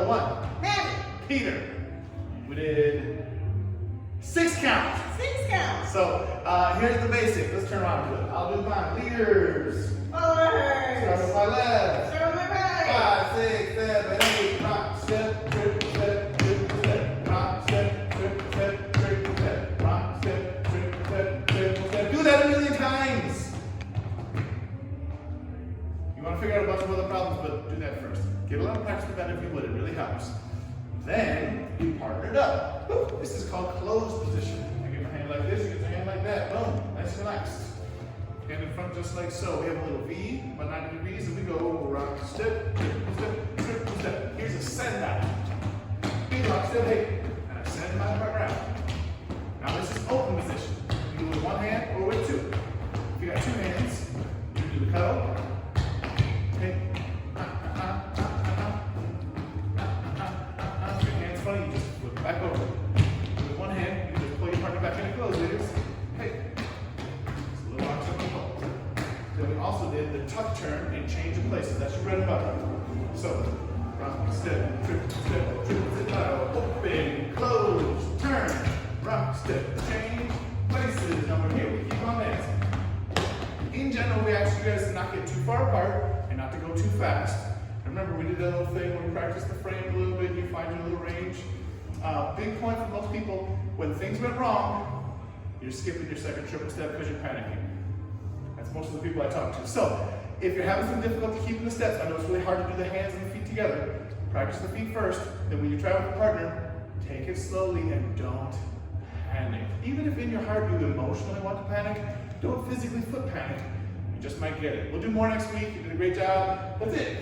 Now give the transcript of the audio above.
one. Maddie. Peter. We did 6 counts. 6 counts. So here's the basic. Let's turn around and do it. I'll do mine. Leaders. Forwards. Start with my left. Start with my right. 5, 6, 7, 8. Rock, step, triple step, triple step. Rock, step, triple step, triple step. Rock, step, triple step, triple step. Do that a million times. You want to figure out a bunch of other problems, but do that first. Get a lot of practice with that if you would. It really helps. Then you partner it up. This is called closed position. I get my hand like this, you get your hand like that. Boom, nice and relaxed. Hand in front just like so. We have a little V, about 90 degrees, and we go rock, step, triple step, triple step. Here's a send out. V, rock, step, hey, and I send my part around. Now this is open position. You do it with one hand or with 2. If you got 2 hands, you can do the cuddle. Okay. You just flip back over. With one hand, you just pull your partner back in and close, leaders. Hey. Just a little box up and pull. Then we also did the tuck turn and change of places. That's your bread and butter. So, rock, step, triple step, open, close, turn, rock, step, change places. Now we're here, we keep on dancing. In general, we ask you guys to not get too far apart and not to go too fast. Remember, we did that little thing where we practiced the frame a little bit, you find your little range. Big point for most people, when things went wrong, you're skipping your second triple step because you're panicking. That's most of the people I talk to. So, if you're having some difficulty keeping the steps, I know it's really hard to do the hands and the feet together. Practice the feet first, then when you try with a partner, take it slowly and don't panic. Even if in your heart you emotionally want to panic, don't physically foot panic. You just might get it. We'll do more next week. You did a great job. That's it.